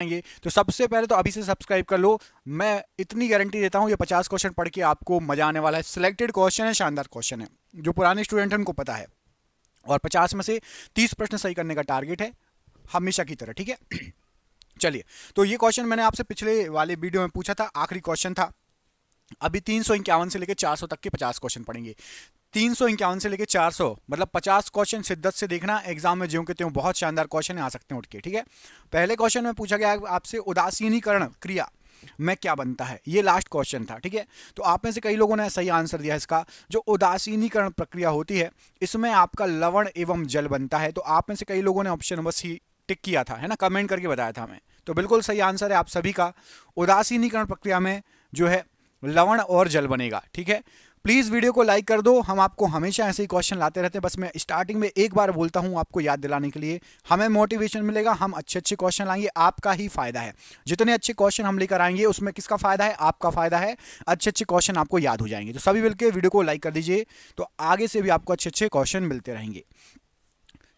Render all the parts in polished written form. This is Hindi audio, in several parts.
आएंगे। तो सबसे पहले तो अभी से सब्सक्राइब कर लो। मैं इतनी गारंटी देता हूँ ये 50 क्वेश्चन पढ़ के आपको मजा आने वाला है। सिलेक्टेड क्वेश्चन है, शानदार क्वेश्चन है, जो पुराने स्टूडेंट हैं उनको पता है। और 50 में से 30 प्रश्न सही करने का टारगेट है, हमेशा की तरह, ठीक है। चलिए, तो ये क्वेश्चन मैंने आपसे पिछले वाले वीडियो में पूछा था, आखिरी क्वेश्चन था। अभी 351 से लेकर 400 तक के 50 क्वेश्चन पढ़ेंगे। 351 से लेकर 400 मतलब 50 क्वेश्चन शिद्दत से देखना, एग्जाम में ज्यों के त्यों बहुत शानदार क्वेश्चन आ सकते हैं उठ के, ठीक है। पहले क्वेश्चन में पूछा गया आपसे उदासीनीकरण क्रिया में क्या बनता है, ये लास्ट क्वेश्चन था, ठीक है। तो आप में से कई लोगों ने सही आंसर दिया इसका। जो उदासीनीकरण प्रक्रिया होती है इसमें आपका लवण एवं जल बनता है। तो आप में से कई लोगों ने ऑप्शन नंबर सी टिक किया था, है ना, कमेंट करके बताया था हमें। तो बिल्कुल सही आंसर है आप सभी का। उदासीनीकरण प्रक्रिया में जो है लवण और जल बनेगा, ठीक है। प्लीज वीडियो को लाइक कर दो। हम आपको हमेशा ऐसे ही क्वेश्चन लाते रहते हैं, बस मैं स्टार्टिंग में एक बार बोलता हूं आपको याद दिलाने के लिए। हमें मोटिवेशन मिलेगा, हम अच्छे अच्छे क्वेश्चन लाएंगे, आपका ही फायदा है। जितने अच्छे क्वेश्चन हम लेकर आएंगे उसमें किसका फायदा है, आपका फायदा है। अच्छे अच्छे क्वेश्चन आपको याद हो जाएंगे। तो सभी मिलकर वीडियो को लाइक कर दीजिए, तो आगे से भी आपको अच्छे अच्छे क्वेश्चन मिलते रहेंगे।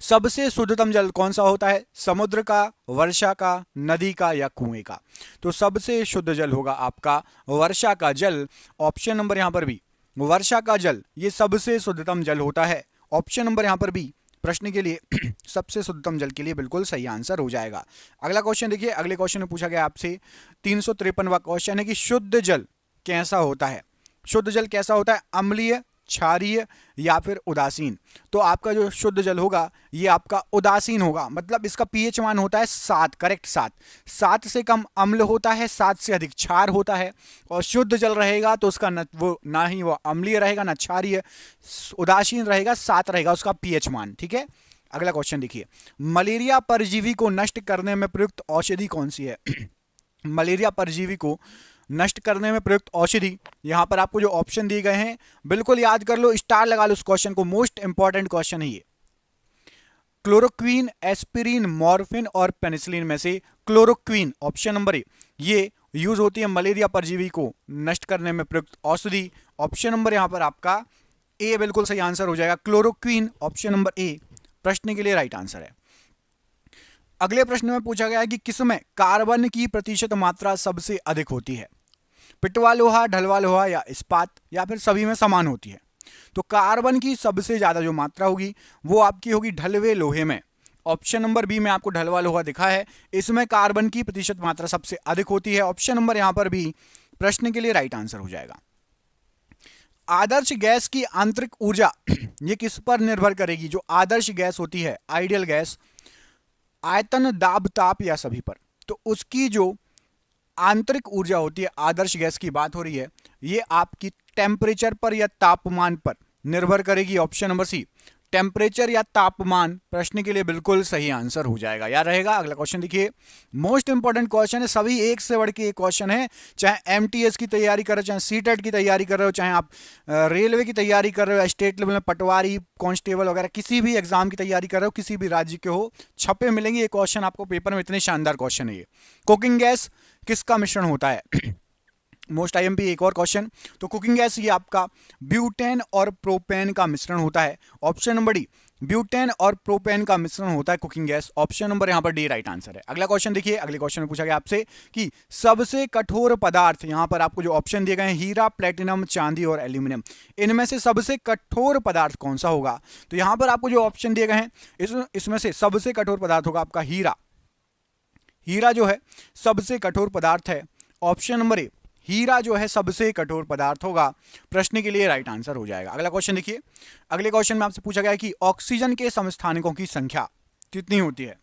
सबसे शुद्धतम जल कौन सा होता है, समुद्र का, वर्षा का, नदी का या कुएं का। तो सबसे शुद्ध जल होगा आपका वर्षा का जल। ऑप्शन नंबर यहां पर भी वर्षा का जल ये सबसे शुद्धतम जल होता है। ऑप्शन नंबर यहां पर भी प्रश्न के लिए सबसे शुद्धतम जल के लिए बिल्कुल सही आंसर हो जाएगा। अगला क्वेश्चन देखिए, अगले क्वेश्चन में पूछा गया आपसे 353वां क्वेश्चन है कि शुद्ध जल कैसा होता है। शुद्ध जल कैसा होता है, अम्लीय, क्षारीय या फिर उदासीन। तो आपका जो शुद्ध जल होगा ये आपका उदासीन होगा, मतलब इसका पीएच मान होता है 7, करेक्ट 7। 7 से कम अम्ल होता है, 7 से अधिक क्षार होता है। और शुद्ध जल रहेगा तो उसका ना ही वो अम्लीय रहेगा ना क्षारीय, उदासीन रहेगा, 7 रहेगा उसका पीएच मान, ठीक है। अगला क्वेश्चन देखिए, मलेरिया परजीवी को नष्ट करने में प्रयुक्त औषधि कौन सी है। मलेरिया परजीवी को नष्ट करने में प्रयुक्त औषधि, यहां पर आपको जो ऑप्शन दिए गए हैं बिल्कुल याद कर लो, स्टार लगा लो उस क्वेश्चन को, मोस्ट इंपॉर्टेंट क्वेश्चन है ये। क्लोरोक्वीन, एस्पिरिन, मॉर्फिन और पेनिसिलिन में से क्लोरोक्वीन ऑप्शन नंबर ए ये यूज होती है मलेरिया परजीवी को नष्ट करने में प्रयुक्त औषधि। ऑप्शन नंबर यहां पर आपका ए बिल्कुल सही आंसर हो जाएगा, क्लोरोक्वीन ऑप्शन नंबर ए प्रश्न के लिए राइट आंसर है। अगले प्रश्न में पूछा गया है कि किसमें कार्बन की प्रतिशत मात्रा सबसे अधिक होती है, पिटवा लोहा, ढलवा लोहा या इस्पात, या फिर सभी में समान होती है। तो कार्बन की सबसे ज्यादा जो मात्रा होगी वो आपकी होगी ढलवे लोहे में। ऑप्शन नंबर बी में आपको ढलवा लोहा दिखा है, इसमें कार्बन की प्रतिशत मात्रा सबसे अधिक होती है। ऑप्शन नंबर यहां पर भी प्रश्न के लिए राइट आंसर हो जाएगा। आदर्श गैस की आंतरिक ऊर्जा ये किस पर निर्भर करेगी, जो आदर्श गैस होती है, आइडियल गैस, आयतन, दाब, ताप या सभी पर। तो उसकी जो आंतरिक ऊर्जा होती है, आदर्श गैस की बात हो रही है, ये आपकी टेम्परेचर पर या तापमान पर निर्भर करेगी। ऑप्शन नंबर सी टेम्परेचर या तापमान प्रश्न के लिए बिल्कुल सही आंसर हो जाएगा, याद रहेगा। अगला क्वेश्चन देखिए, मोस्ट इंपॉर्टेंट क्वेश्चन है, सभी एक से बढ़ के एक क्वेश्चन है। चाहे एमटीएस की तैयारी कर रहे हो, चाहे सीटेट की तैयारी कर रहे हो, चाहे आप रेलवे की तैयारी कर रहे हो, स्टेट लेवल में पटवारी, कांस्टेबल वगैरह किसी भी एग्जाम की तैयारी कर रहे हो, किसी भी राज्य के हो, छपे मिलेंगे ये क्वेश्चन आपको पेपर में। इतने शानदार क्वेश्चन है ये। कुकिंग गैस किसका मिश्रण होता है। मोस्ट आईएमपी एक और क्वेश्चन। तो कुकिंग गैस ये आपका ब्यूटेन और प्रोपेन का मिश्रण होता है। ऑप्शन नंबर डी ब्यूटेन और प्रोपेन का मिश्रण होता है कुकिंग गैस। ऑप्शन नंबर यहां पर डी राइट आंसर है। अगला क्वेश्चन देखिए, अगले क्वेश्चन में पूछा गया आपसे कि सबसे कठोर पदार्थ, यहां पर आपको जो ऑप्शन दिए गए हैं हीरा, प्लेटिनम, चांदी और एल्यूमिनियम, इनमें से सबसे कठोर पदार्थ कौन सा होगा। तो यहां पर आपको जो ऑप्शन दिए गए हैं इसमें से सबसे कठोर पदार्थ होगा आपका हीरा। हीरा जो है सबसे कठोर पदार्थ है। ऑप्शन नंबर ए हीरा जो है सबसे कठोर पदार्थ होगा, प्रश्न के लिए राइट आंसर हो जाएगा। अगला क्वेश्चन देखिए, अगले क्वेश्चन में आपसे पूछा गया है कि ऑक्सीजन के समस्थानिकों की संख्या कितनी होती है।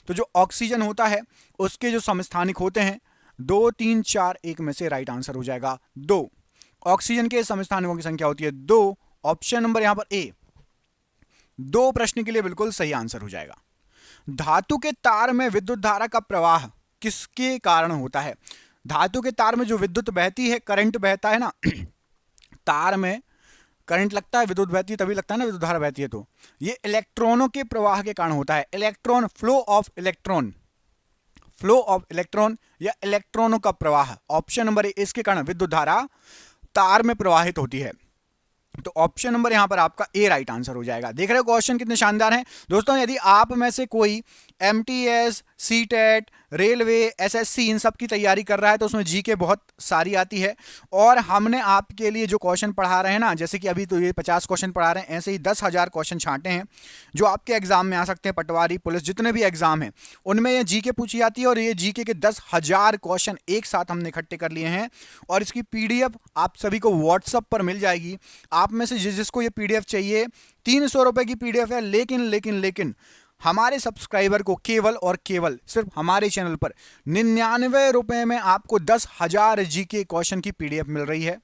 तो जो ऑक्सीजन होता है उसके जो समस्थानिक होते हैं 2, 3, 4, 1 में से राइट आंसर हो जाएगा 2। ऑक्सीजन के समस्थानिकों की संख्या होती है 2। ऑप्शन नंबर यहां पर ए 2 प्रश्न के लिए बिल्कुल सही आंसर हो जाएगा। धातु के तार में विद्युत धारा का प्रवाह किसके कारण होता है। धातु के तार में जो विद्युत बहती है, करंट बहता है ना तार में करंट लगता है, विद्युत बहती है तभी लगता है ना, विद्युत धारा बहती है, तो ये इलेक्ट्रॉनों के प्रवाह के कारण होता है। Electron, flow of electron, flow of electron या इलेक्ट्रॉनों का प्रवाह। ऑप्शन नंबर ए इसके कारण विद्युत धारा तार में प्रवाहित होती है। तो ऑप्शन नंबर यहां पर आपका ए राइट आंसर हो जाएगा। देख रहे हो क्वेश्चन कितने शानदार हैं दोस्तों। यदि आप में से कोई एमटीएस, सीटेट, रेलवे, एसएससी, इन सब की तैयारी कर रहा है तो उसमें जीके बहुत सारी आती है। और हमने आपके लिए जो क्वेश्चन पढ़ा रहे हैं ना, जैसे कि अभी तो ये 50 क्वेश्चन पढ़ा रहे हैं, ऐसे ही 10,000 क्वेश्चन छांटे हैं जो आपके एग्जाम में आ सकते हैं। पटवारी, पुलिस, जितने भी एग्जाम हैं उनमें ये जीके पूछी जाती है। और ये जीके के 10,000 क्वेश्चन एक साथ हमने इकट्ठे कर लिए हैं और इसकी पीडीएफ आप सभी को व्हाट्सएप पर मिल जाएगी। आप में से जिसको ये पीडीएफ चाहिए, 300 रुपए की पीडीएफ है, लेकिन हमारे सब्सक्राइबर को केवल और केवल सिर्फ हमारे चैनल पर 99 रुपए में आपको 10,000 जीके क्वेश्चन की पीडीएफ मिल रही है।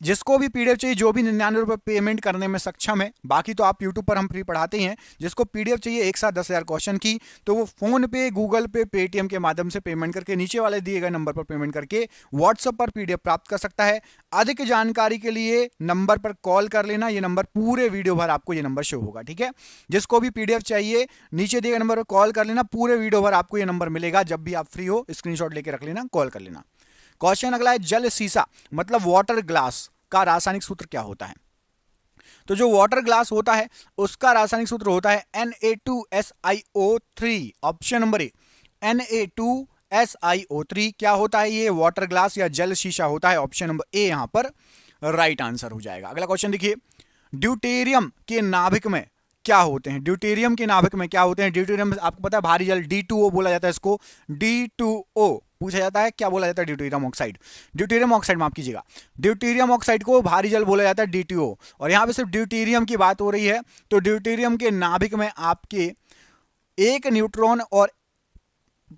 जिसको भी पीडीएफ चाहिए, जो भी 99 रुपए पेमेंट करने में सक्षम है, बाकी तो आप यूट्यूब पर हम फ्री पढ़ाते हैं, जिसको पीडीएफ चाहिए एक साथ 10,000 क्वेश्चन की, तो वो फोन पे, गूगल पे, पेटीएम के माध्यम से पेमेंट करके नीचे वाले दिए गए नंबर पर पेमेंट करके व्हाट्सएप पर पीडीएफ प्राप्त कर सकता है। अधिक जानकारी के लिए नंबर पर कॉल कर लेना, ये नंबर पूरे वीडियो भर आपको ये नंबर शो होगा, ठीक है। जिसको भी पीडीएफ चाहिए नीचे दिए गए नंबर पर कॉल कर लेना, पूरे वीडियो भर आपको ये नंबर मिलेगा। जब भी आप फ्री हो स्क्रीनशॉट लेके रख लेना, कॉल कर लेना। क्वेश्चन अगला है, जल सीसा मतलब वाटर ग्लास का रासायनिक सूत्र क्या होता है? तो जो वाटर ग्लास होता है उसका रासायनिक सूत्र होता है Na2SiO3। Option number A, Na2SiO3 क्या होता है? ये वाटर ग्लास या जल शीशा होता है। ऑप्शन नंबर ए यहां पर राइट आंसर हो जाएगा। अगला क्वेश्चन देखिए, ड्यूटेरियम के नाभिक में क्या होते हैं? ड्यूटेरियम के नाभिक में क्या होते हैं? ड्यूटेरियम आपको पता है भारी जल, D2O बोला जाता है इसको, D2O पूछा जाता है। क्या बोला जाता है? ड्यूटेरियम ऑक्साइड, ड्यूटेरियम ऑक्साइड माफ कीजिएगा, ड्यूटेरियम ऑक्साइड को भारी जल बोला जाता है, D2O। और यहां पे सिर्फ ड्यूटेरियम की बात हो रही है, तो ड्यूटेरियम के नाभिक में आपके एक न्यूट्रॉन और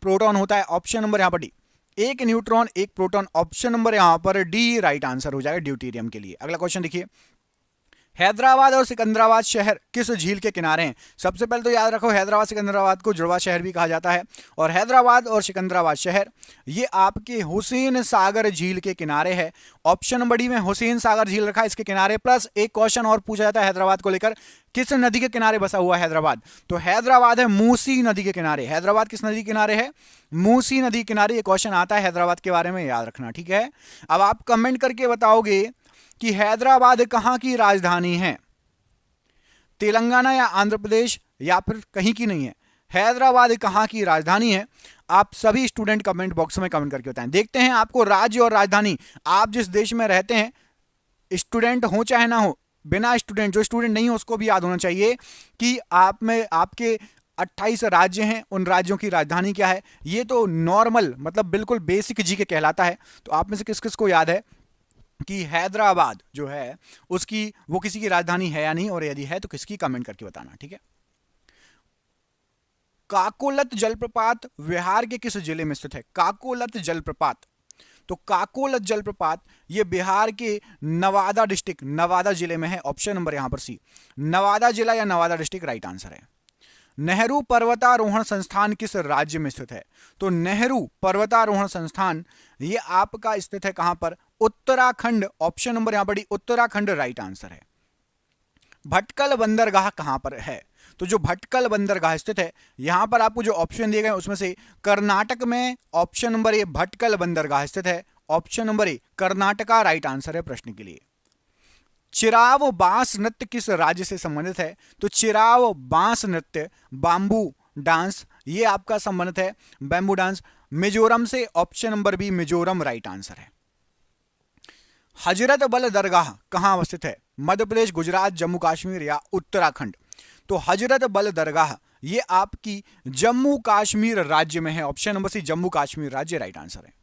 प्रोटॉन होता है। ऑप्शन नंबर यहां पर डी, एक न्यूट्रॉन एक प्रोटॉन। ऑप्शन नंबर यहां पर डी राइट आंसर हो जाएगा ड्यूटेरियम के लिए। अगला क्वेश्चन देखिए, हैदराबाद और सिकंदराबाद शहर किस झील के किनारे हैं? सबसे पहले तो याद रखो, हैदराबाद सिकंदराबाद को जुड़वा शहर भी कहा जाता है। और हैदराबाद और सिकंदराबाद शहर ये आपके हुसैन सागर झील के किनारे है। ऑप्शन नंबर डी में हुसैन सागर झील रखा है इसके किनारे। प्लस एक क्वेश्चन और पूछा जाता है हैदराबाद को लेकर, किस नदी के किनारे बसा हुआ है हैदराबाद? तो हैदराबाद है मूसी नदी के किनारे। हैदराबाद किस नदी के किनारे है? मूसी नदी के किनारे। ये क्वेश्चन आता है हैदराबाद के बारे में, याद रखना, ठीक है। अब आप कमेंट करके बताओगे कि हैदराबाद कहां की राजधानी है? तेलंगाना या आंध्र प्रदेश या फिर कहीं की नहीं है? हैदराबाद कहां की राजधानी है? आप सभी स्टूडेंट कमेंट बॉक्स में कमेंट करके बताएं। देखते हैं आपको राज्य और राजधानी, आप जिस देश में रहते हैं, स्टूडेंट हो चाहे ना हो, बिना स्टूडेंट, जो स्टूडेंट नहीं हो उसको भी याद होना चाहिए कि आप में आपके 28 राज्य हैं, उन राज्यों की राजधानी क्या है। ये तो नॉर्मल मतलब बिल्कुल बेसिक जी के कहलाता है। तो आप में से किस किस को याद है कि हैदराबाद जो है उसकी वो किसी की राजधानी है या नहीं, और यदि है तो किसकी, कमेंट करके बताना, ठीक है। काकोलत जलप्रपात बिहार के किस जिले में स्थित है? काकोलत जलप्रपात, तो काकोलत जलप्रपात ये बिहार के नवादा डिस्ट्रिक्ट, नवादा जिले में है। ऑप्शन नंबर यहां पर सी, नवादा जिला या नवादा डिस्ट्रिक्ट राइट आंसर है। नेहरू पर्वतारोहण संस्थान किस राज्य में स्थित है? तो नेहरू पर्वतारोहण संस्थान ये आपका स्थित है कहां पर? उत्तराखंड। ऑप्शन नंबर यहां पर डी, उत्तराखंड राइट आंसर है। भटकल बंदरगाह कहां पर है? तो जो भटकल बंदरगाह स्थित है, यहां पर आपको जो ऑप्शन दिए गए उसमें से कर्नाटक में ऑप्शन नंबर ए भटकल बंदरगाह स्थित है। Option number A Karnataka right answer है प्रश्न के लिए। चिराव बांस नृत्य किस राज्य से संबंधित है? तो चिराव बांस नृत्य, बांबू डांस, ये आपका संबंधित है बैम्बू डांस, मिजोरम से। Option number B Mizoram right answer है। हजरत बल दरगाह कहां अवस्थित है? मध्य प्रदेश, गुजरात, जम्मू कश्मीर या उत्तराखंड? तो हजरत बल दरगाह ये आपकी जम्मू कश्मीर राज्य में है। Option number C Jammu Kashmir राज्य राइट आंसर है।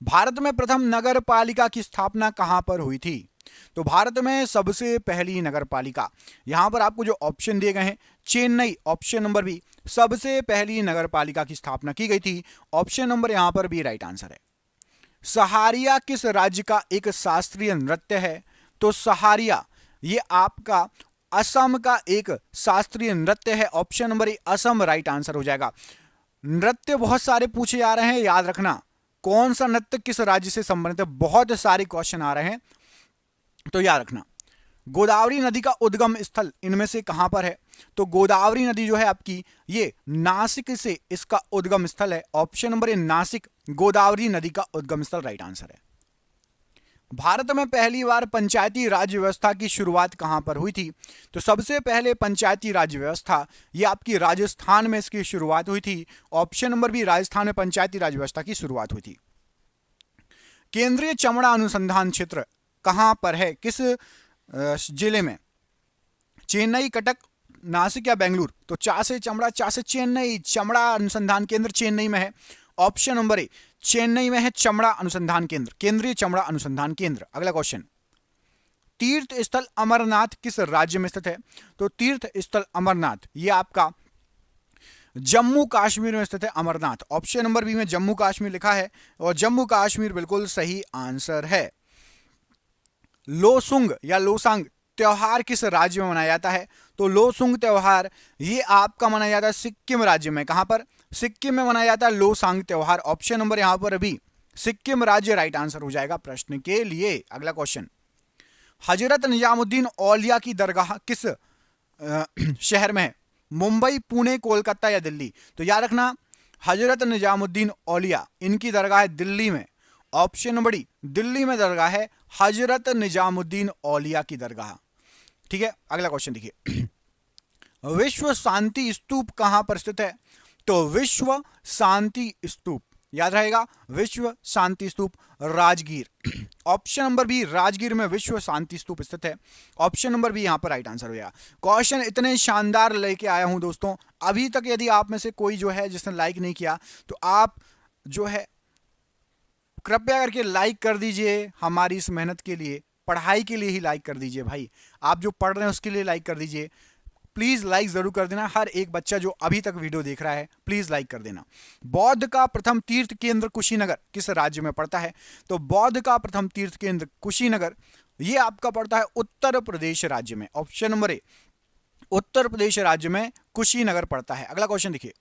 भारत में प्रथम नगर पालिका की स्थापना कहां पर हुई थी? तो भारत में सबसे पहली नगर पालिका, यहां पर आपको जो ऑप्शन दिए गए हैं, चेन्नई। ऑप्शन नंबर बी सबसे पहली नगर पालिका की स्थापना की गई थी। ऑप्शन नंबर यहां पर बी राइट आंसर है। सहारिया किस राज्य का एक शास्त्रीय नृत्य है? तो सहारिया ये आपका असम का एक शास्त्रीय नृत्य है। Option number A Assam right answer हो जाएगा। नृत्य बहुत सारे पूछे जा रहे हैं, याद रखना कौन सा नृत्य किस राज्य से संबंधित है, बहुत सारे क्वेश्चन आ रहे हैं तो याद रखना। गोदावरी नदी का उद्गम स्थल इनमें से कहां पर है? तो गोदावरी नदी जो है आपकी ये नासिक से इसका उद्गम स्थल है। Option number A Nashik Godavari नदी का उद्गम स्थल राइट आंसर है। भारत में पहली बार पंचायती राज व्यवस्था की शुरुआत कहां पर हुई थी? तो सबसे पहले पंचायती राज व्यवस्था ये आपकी राजस्थान में इसकी शुरुआत हुई थी। ऑप्शन नंबर बी, राजस्थान में पंचायती राज व्यवस्था की शुरुआत हुई थी। केंद्रीय चमड़ा अनुसंधान क्षेत्र कहां पर है, किस जिले में? चेन्नई, कटक, नासिक या बेंगलुरु? तो चा से चमड़ा, चा से चेन्नई, चमड़ा अनुसंधान केंद्र चेन्नई में है। ऑप्शन नंबर ए, चेन्नई में है चमड़ा अनुसंधान केंद्र, केंद्रीय चमड़ा अनुसंधान केंद्र। अगला क्वेश्चन, तीर्थ स्थल अमरनाथ किस राज्य में स्थित है? तो तीर्थ स्थल अमरनाथ ये आपका जम्मू कश्मीर में स्थित है अमरनाथ। ऑप्शन नंबर बी में जम्मू कश्मीर लिखा है और जम्मू कश्मीर बिल्कुल सही आंसर है। लोसुंग या लोसांग त्योहार किस राज्य में मनाया जाता है? तो लोसुंग त्योहार ये आपका मनाया जाता है सिक्किम राज्य में। कहां पर? सिक्किम में मनाया जाता है लोसांग त्योहार। ऑप्शन नंबर यहां पर अभी सिक्किम राज्य राइट आंसर हो जाएगा प्रश्न के लिए। अगला क्वेश्चन, हजरत निजामुद्दीन औलिया की दरगाह किस शहर में है? मुंबई, पुणे, कोलकाता या दिल्ली? तो याद रखना, हजरत निजामुद्दीन औलिया इनकी दरगाह है दिल्ली में। ऑप्शन नंबर डी, दिल्ली में दरगाह है हजरत निजामुद्दीन औलिया की दरगाह। ठीक है, अगला क्वेश्चन देखिए, विश्व शांति स्तूप कहां पर स्थित है? तो विश्व शांति स्तूप याद रहेगा, Vishwa Shanti Stupa Rajgir. Option number B, Rajgir में विश्व शांति स्तूप स्थित है। ऑप्शन नंबर बी यहां पर राइट आंसर हो जाएगा। क्वेश्चन इतने शानदार लेके आया हूं दोस्तों, अभी तक यदि आप में से कोई जो है जिसने लाइक नहीं किया तो आप जो है कृपया करके लाइक कर दीजिए। हमारी इस मेहनत के लिए, पढ़ाई के लिए ही लाइक कर दीजिए भाई। आप जो पढ़ रहे हैं उसके लिए लाइक कर दीजिए। प्लीज लाइक जरूर कर देना। हर एक बच्चा जो अभी तक वीडियो देख रहा है प्लीज लाइक कर देना। बौद्ध का प्रथम तीर्थ केंद्र कुशीनगर किस राज्य में पड़ता है? तो बौद्ध का प्रथम तीर्थ केंद्र कुशीनगर ये आपका पड़ता है उत्तर प्रदेश राज्य में। Option number A, Uttar Pradesh राज्य में कुशीनगर पड़ता है। अगला क्वेश्चन देखिए,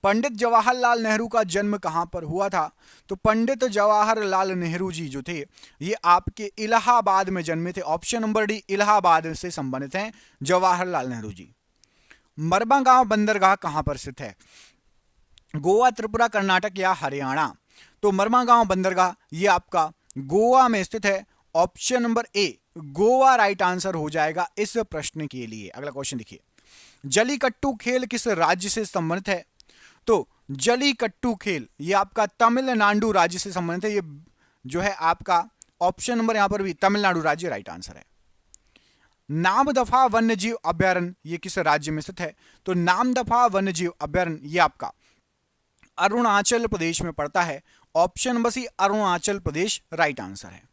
पंडित जवाहरलाल नेहरू का जन्म कहां पर हुआ था? तो पंडित जवाहरलाल नेहरू जी जो थे ये आपके इलाहाबाद में जन्मे थे। ऑप्शन नंबर डी, इलाहाबाद से संबंधित हैं जवाहरलाल नेहरू जी। मरबा बंदरगाह कहां पर स्थित है? गोवा, त्रिपुरा, कर्नाटक या हरियाणा? तो मरबा बंदरगाह ये आपका गोवा में स्थित है। Option number A, Goa right answer हो जाएगा इस प्रश्न के लिए। अगला क्वेश्चन देखिए, जलीकट्टू खेल किस राज्य से संबंधित है? तो जलीकट्टू खेल ये आपका तमिलनाडु राज्य से संबंधित है। ये जो है आपका ऑप्शन नंबर यहां पर भी तमिलनाडु राज्य राइट आंसर है। नामदफा वन्यजीव अभ्यारण्य ये किस राज्य में स्थित है? तो नामदफा वन्यजीव अभ्यारण्य ये आपका अरुणाचल प्रदेश में पड़ता है। ऑप्शन नंबर सी, अरुणाचल प्रदेश राइट आंसर है।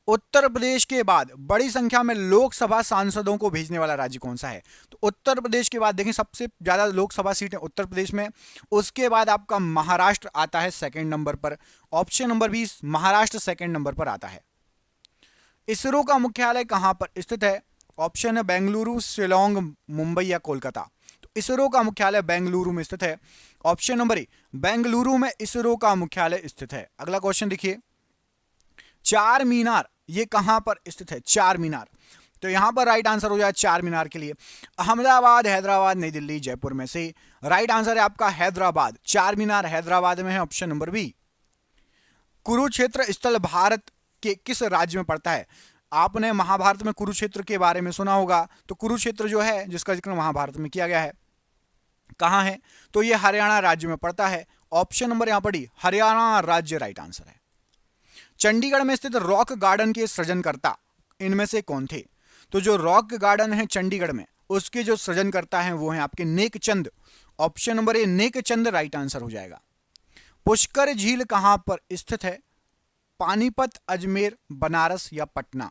उत्तर प्रदेश के बाद बड़ी संख्या में लोकसभा सांसदों को भेजने वाला राज्य कौन सा है? तो उत्तर प्रदेश के बाद देखें सबसे ज्यादा लोकसभा सीटें उत्तर प्रदेश में, उसके बाद आपका महाराष्ट्र आता है सेकंड नंबर पर। Option number 20 Maharashtra second number पर आता है। इसरो का मुख्यालय कहां पर स्थित है? ऑप्शन है बेंगलुरु, शिलोंग, मुंबई या कोलकाता? तो इसरो का मुख्यालय बेंगलुरु में स्थित है। ऑप्शन नंबर ए, बेंगलुरु में इसरो का मुख्यालय स्थित है। अगला क्वेश्चन देखिए, चार मीनार ये कहां पर स्थित है? चार मीनार, तो यहां पर राइट आंसर हो जाए चार मीनार के लिए अहमदाबाद, हैदराबाद, नई दिल्ली, जयपुर में से राइट आंसर है आपका हैदराबाद। चार मीनार हैदराबाद में है। Option number B. कुरुक्षेत्र स्थल भारत के किस राज्य में पड़ता है? आपने महाभारत में कुरुक्षेत्र के बारे में सुना होगा, तो कुरुक्षेत्र जो है जिसका जिक्र महाभारत में किया गया है कहां है? तो यह हरियाणा राज्य में पड़ता है। ऑप्शन नंबर यहां पर डी, हरियाणा राज्य राइट आंसर है। चंडीगढ़ में स्थित रॉक गार्डन के सृजनकर्ता इनमें से कौन थे? तो जो रॉक गार्डन है चंडीगढ़ में उसके जो सृजनकर्ता हैं वो हैं आपके Nek Chand. Option number A, Nek Chand right answer हो जाएगा। पुष्कर झील कहां पर स्थित है? पानीपत, अजमेर, बनारस या पटना?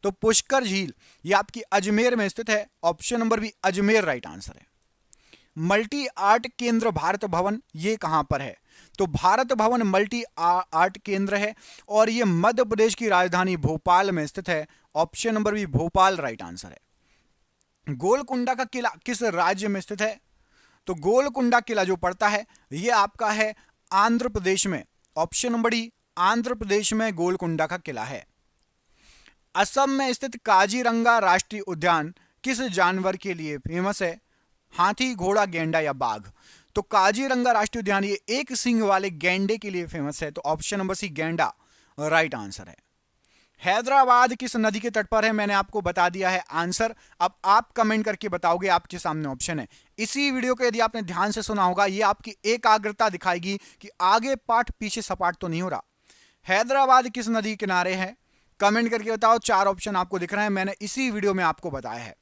तो पुष्कर झील ये आपकी अजमेर में स्थित है। Option number B, Ajmer right answer है। मल्टी आर्ट केंद्र भारत भवन ये कहां पर है? तो भारत भवन मल्टी आर्ट केंद्र है और यह मध्य प्रदेश की राजधानी भोपाल में स्थित है। Option number B, Bhopal right answer है। गोलकुंडा का किला किस राज्य में स्थित है? तो गोलकुंडा किला जो पड़ता है यह आपका है आंध्र प्रदेश में। Option number D, Andhra Pradesh में गोलकुंडा का किला है। असम में स्थित काजीरंगा राष्ट्रीय उद्यान किस जानवर के लिए फेमस है? हाथी, घोड़ा, गेंडा या बाघ? तो काजीरंगा राष्ट्रीय उद्यान ये एक सींग वाले गैंडे के लिए फेमस है। तो ऑप्शन नंबर सी, गेंडा राइट आंसर है। हैदराबाद किस नदी के तट पर है? मैंने आपको बता दिया है आंसर। अब आप कमेंट करके बताओगे, आपके सामने ऑप्शन है। इसी वीडियो को यदि आपने ध्यान से सुना होगा, ये आपकी एकाग्रता दिखाएगी कि आगे पाठ पीछे सपाट तो नहीं हो रहा। हैदराबाद किस नदी के किनारे है? कमेंट करके बताओ। 4 ऑप्शन आपको दिख रहे हैं, मैंने इसी वीडियो में आपको बताया है।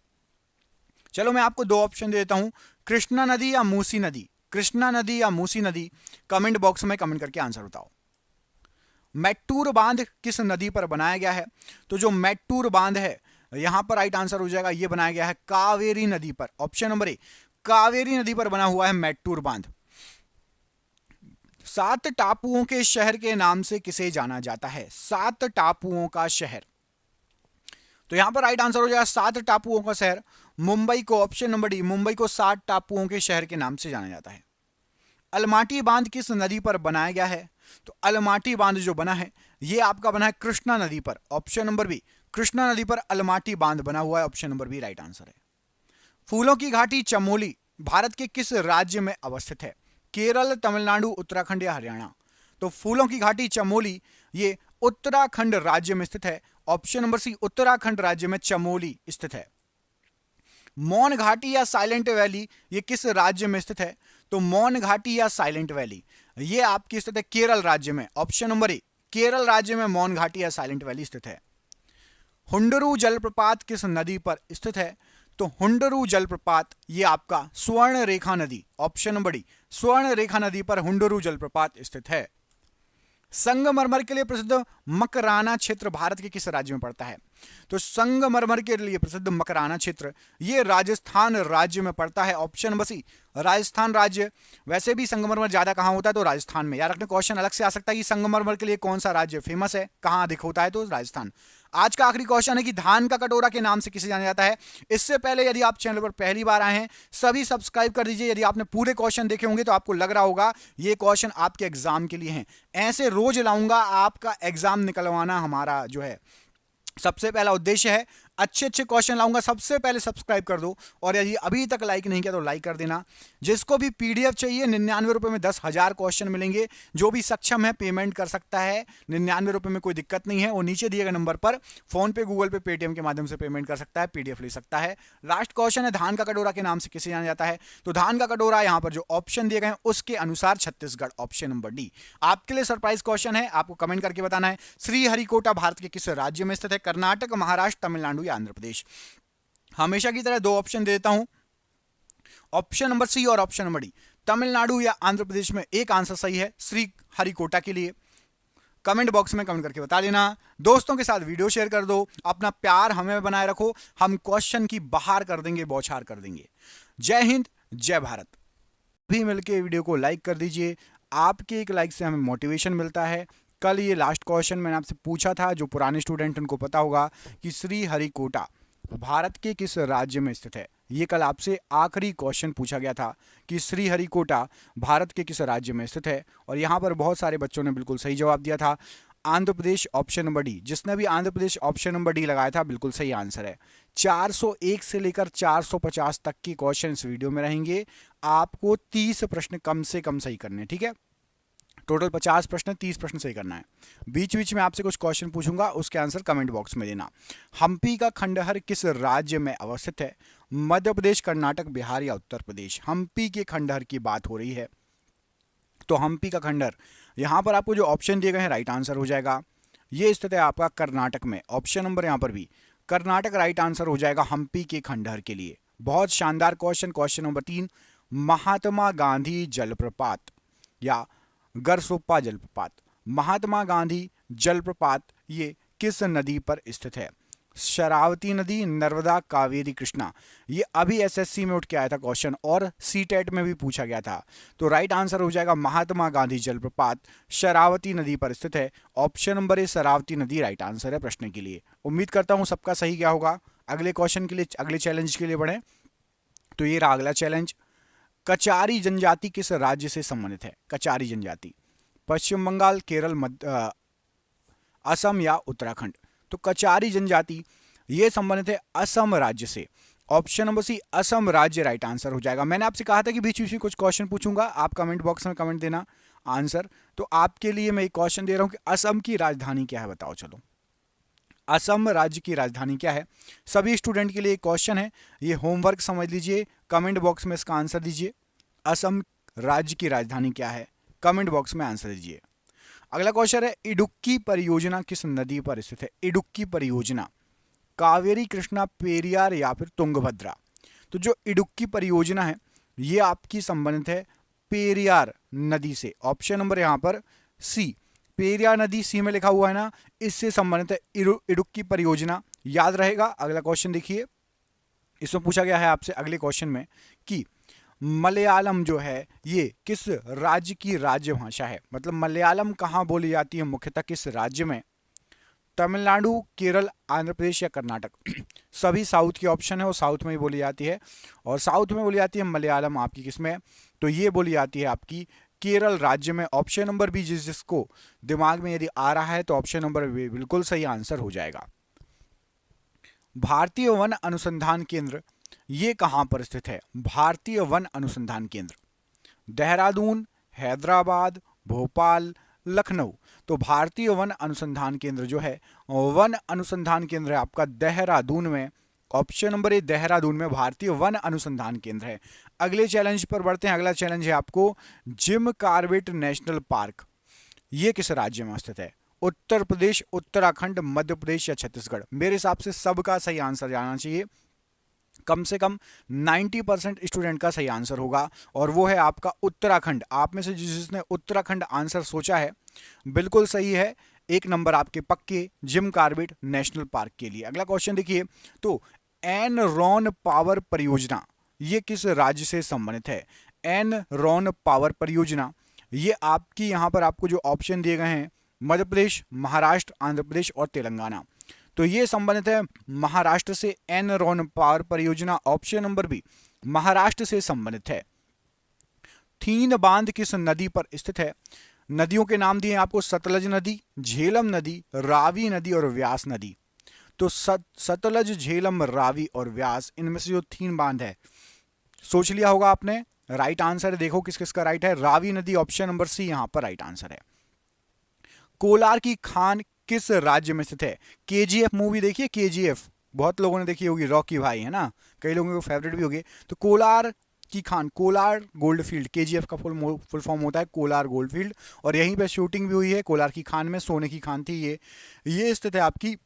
चलो मैं आपको 2 ऑप्शन दे देता हूं, कृष्णा नदी या मूसी नदी। कृष्णा नदी या मूसी नदी, कमेंट बॉक्स में कमेंट करके आंसर बताओ। मैट्टूर बांध किस नदी पर बनाया गया है? तो जो मैट्टूर बांध है, यहां पर राइट आंसर हो जाएगा, यह बनाया गया है कावेरी नदी पर। ऑप्शन नंबर ए, कावेरी नदी पर बना हुआ है मैट्टूर बांध। 7 टापुओं के शहर के नाम से किसे जाना जाता है? 7 टापुओं का शहर, तो यहां पर राइट आंसर हो जाएगा 7 टापुओं का शहर मुंबई को। ऑप्शन नंबर डी, मुंबई को 7 टापुओं के शहर के नाम से जाना जाता है। अलमाटी बांध किस नदी पर बनाया गया है? तो अलमाटी बांध जो बना है, यह आपका बना है कृष्णा नदी पर। ऑप्शन नंबर बी, कृष्णा नदी पर अलमाटी बांध बना हुआ है। Option number B right answer है। फूलों की घाटी चमोली भारत के किस राज्य में अवस्थित है? केरल, तमिलनाडु, उत्तराखंड या हरियाणा? तो फूलों की घाटी चमोली ये उत्तराखंड राज्य में स्थित है। ऑप्शन नंबर सी, उत्तराखंड राज्य में चमोली स्थित है। मौन घाटी या साइलेंट वैली ये किस राज्य में स्थित है? तो मौन घाटी या साइलेंट वैली ये आपकी स्थित है केरल राज्य में। ऑप्शन नंबर ए, केरल राज्य में मौन घाटी या साइलेंट वैली स्थित है। हुंडरू जलप्रपात किस नदी पर स्थित है? तो हुंडरू जलप्रपात ये आपका स्वर्ण रेखा नदी। ऑप्शन नंबर डी, स्वर्ण रेखा नदी पर हुंडरू जलप्रपात स्थित है। संगमरमर के लिए प्रसिद्ध मकराना क्षेत्र भारत के किस राज्य में पड़ता है? तो संगमरमर के लिए प्रसिद्ध मकराना क्षेत्र ये राजस्थान राज्य में पड़ता है। ऑप्शन नंबर सी, राजस्थान राज्य। वैसे भी संगमरमर ज्यादा कहां होता है? तो राजस्थान में। यार रखने क्वेश्चन अलग से आ सकता है कि संगमरमर के लिए कौन सा राज्य फेमस है, कहां अधिक होता है? तो राजस्थान। आज का आखिरी क्वेश्चन है कि धान का कटोरा के नाम से किसे जाना जाता है? इससे पहले यदि आप चैनल पर पहली बार आए हैं, सभी सब्सक्राइब कर दीजिए। यदि आपने पूरे क्वेश्चन देखे होंगे तो आपको लग रहा होगा ये क्वेश्चन आपके एग्जाम के लिए हैं। ऐसे रोज लाऊंगा, आपका एग्जाम निकलवाना हमारा जो है सबसे पहला उद्देश्य है। अच्छे अच्छे क्वेश्चन लाऊंगा, सबसे पहले सब्सक्राइब कर दो, और यदि अभी तक लाइक नहीं किया तो लाइक कर देना। जिसको भी पीडीएफ चाहिए 99 रुपए में 10,000 क्वेश्चन मिलेंगे। जो भी सक्षम है पेमेंट कर सकता है, 99 रुपए में कोई दिक्कत नहीं है। वो नीचे दिए गए नंबर पर फोन पे, गूगल पे, पेटीएम के माध्यम से पेमेंट कर सकता है, पीडीएफ ले सकता है। लास्ट क्वेश्चन है, धान का कटोरा के नाम से किसे जाना जाता है? तो धान का कटोरा यहां पर जो ऑप्शन दिए गए हैं उसके अनुसार छत्तीसगढ़। ऑप्शन नंबर डी आपके लिए सरप्राइज क्वेश्चन है, आपको कमेंट करके बताना है श्रीहरिकोटा भारत के किस राज्य में स्थित है? कर्नाटक, महाराष्ट्र, तमिलनाडु या आंध्र प्रदेश? हमेशा की तरह 2 ऑप्शन दे देता हूं, ऑप्शन नंबर सी और ऑप्शन नंबर डी। तमिलनाडु या आंध्र प्रदेश में एक आंसर सही है श्रीहरिकोटा के लिए। कमेंट बॉक्स में कमेंट करके बता देना। दोस्तों के साथ वीडियो शेयर कर दो, अपना प्यार हमें बनाए रखो, हम क्वेश्चन की बहार कर देंगे, बौछार कर देंगे। जय हिंद, जय भारत। भी मिलके वीडियो को लाइक कर दीजिए, आपके एक लाइक से हमें मोटिवेशन मिलता है। कल ये लास्ट क्वेश्चन मैंने आपसे पूछा था, जो पुराने स्टूडेंट उनको पता होगा कि श्रीहरिकोटा भारत के किस राज्य में स्थित है। ये कल आपसे आखिरी क्वेश्चन पूछा गया था कि श्रीहरिकोटा भारत के किस राज्य में स्थित है, और यहाँ पर बहुत सारे बच्चों ने बिल्कुल सही जवाब दिया था, Andhra Pradesh. Option number D, जिसने भी Andhra Pradesh option number D लगाया था बिल्कुल सही आंसर है। 401 से लेकर 450 तक के क्वेश्चन इस वीडियो में रहेंगे। आपको 30 प्रश्न कम से कम सही करने, ठीक है? टोटल 50 प्रश्न, 30 प्रश्न सही करना है। बीच बीच में आपसे कुछ क्वेश्चन पूछूंगा, उसके आंसर कमेंट बॉक्स में देना। हम्पी का खंडहर किस राज्य में अवस्थित है? मध्य प्रदेश, कर्नाटक, बिहार या उत्तर प्रदेश? हम्पी के खंडहर की बात हो रही है, तो हम्पी का खंडहर यहां पर आपको जो ऑप्शन दिए गए हैं राइट आंसर हो जाएगा। ये स्थित है आपका कर्नाटक में। ऑप्शन नंबर यहां पर भी कर्नाटक राइट आंसर हो जाएगा हम्पी के खंडहर के लिए। बहुत शानदार question. Question number 3, Mahatma Gandhi जलप्रपात या गरसोप्पा जलप्रपात, महात्मा गांधी जलप्रपात ये किस नदी पर स्थित है? शरावती नदी, नर्मदा, कावेरी, कृष्णा? ये अभी एसएससी में उठ के आया था क्वेश्चन, और सीटेट में भी पूछा गया था। तो राइट आंसर हो जाएगा महात्मा गांधी जलप्रपात शरावती नदी पर स्थित है। ऑप्शन नंबर ए, शरावती नदी राइट आंसर है प्रश्न के लिए। उम्मीद करता हूं सबका सही क्या होगा। अगले क्वेश्चन के लिए, अगले चैलेंज के लिए बढ़े। तो ये रहा अगला चैलेंज। कचारी जनजाति किस राज्य से संबंधित है? कचारी जनजाति पश्चिम बंगाल, केरल, असम या उत्तराखंड? तो कचारी जनजाति ये संबंधित है असम राज्य से। ऑप्शन नंबर सी, असम राज्य राइट आंसर हो जाएगा। मैंने आपसे कहा था कि बीच बीच में कुछ क्वेश्चन पूछूंगा, आप कमेंट बॉक्स में कमेंट देना आंसर। तो आपके लिए मैं एक क्वेश्चन दे रहा हूं कि असम की राजधानी क्या है, बताओ। चलो, असम राज्य की राजधानी क्या है? सभी स्टूडेंट के लिए एक क्वेश्चन है, ये होमवर्क समझ लीजिए, कमेंट बॉक्स में इसका आंसर दीजिए। असम राज्य की राजधानी क्या है? कमेंट बॉक्स में आंसर दीजिए। अगला क्वेश्चन है, इडुक्की परियोजना किस नदी पर स्थित है? इडुक्की परियोजना कावेरी, कृष्णा, पेरियार या फिर तुंगभद्रा? तो जो इडुक्की परियोजना है ये आपकी संबंधित है पेरियार नदी से। ऑप्शन नंबर यहां पर सी, पेरियार नदी सी में लिखा हुआ है ना, इससे संबंधित है इडुक्की परियोजना, याद रहेगा। अगला क्वेश्चन देखिए, इसमें पूछा गया है आपसे अगले क्वेश्चन में कि मलयालम जो है ये किस राज्य की राज्य भाषा है? मतलब मलयालम कहाँ बोली जाती है मुख्यतः, किस राज्य में? तमिलनाडु, केरल, आंध्र प्रदेश या कर्नाटक? सभी साउथ के ऑप्शन है और साउथ में ही बोली जाती है, और साउथ में बोली जाती है मलयालम आपकी किस में? तो ये बोली जाती है आपकी केरल राज्य में। ऑप्शन नंबर बी जिसको दिमाग में यदि आ रहा है तो ऑप्शन नंबर बी बिल्कुल सही आंसर हो जाएगा। भारतीय वन अनुसंधान केंद्र ये कहां पर स्थित है? भारतीय वन अनुसंधान केंद्र देहरादून, हैदराबाद, भोपाल, लखनऊ? तो भारतीय वन अनुसंधान केंद्र जो है, वन अनुसंधान केंद्र है आपका देहरादून में। ऑप्शन नंबर ए देहरादून में भारतीय वन अनुसंधान केंद्र है। अगले चैलेंज पर बढ़ते हैं। अगला चैलेंज है आपको, जिम कॉर्बेट नेशनल पार्क ये किस राज्य में स्थित है? उत्तर प्रदेश, उत्तराखंड, मध्य प्रदेश या छत्तीसगढ़? मेरे हिसाब से सबका सही आंसर जाना चाहिए, कम से कम 90% स्टूडेंट का सही आंसर होगा, और वो है आपका उत्तराखंड। आप में से जिसने उत्तराखंड आंसर सोचा है बिल्कुल सही है, एक नंबर आपके पक्के जिम कॉर्बेट नेशनल पार्क के लिए। अगला क्वेश्चन देखिए, तो एनरॉन पावर परियोजना ये किस राज्य से संबंधित है? एनरॉन पावर परियोजना ये आपकी यहां पर आपको जो ऑप्शन दिए गए हैं, मध्य प्रदेश, महाराष्ट्र, आंध्र प्रदेश और तेलंगाना, तो ये संबंधित है महाराष्ट्र से। एनरॉन पावर परियोजना ऑप्शन नंबर बी महाराष्ट्र से संबंधित है। थीन बांध किस नदी पर स्थित है? नदियों के नाम दिए आपको, सतलज नदी, झेलम नदी, रावी नदी और व्यास नदी। तो सतलज, झेलम, रावी और व्यास, इनमें से जो थीन बांध है सोच लिया होगा आपने, राइट आंसर है। देखो किस किस का राइट है, रावी नदी, ऑप्शन नंबर सी यहां पर राइट आंसर है। कोलार की खान किस राज्य में स्थित है? केजीएफ मूवी देखिए, केजीएफ बहुत लोगों ने देखी होगी, रॉकी भाई है ना, कई लोगों को फेवरेट भी होगी। तो कोलार की खान, कोलार गोल्डफील्ड, केजीएफ का फुल फॉर्म होता है कोलार गोल्डफील्ड, और यहीं पे शूटिंग भी हुई है कोलार की खान में, सोने की खान थी ये स्थित है आपकी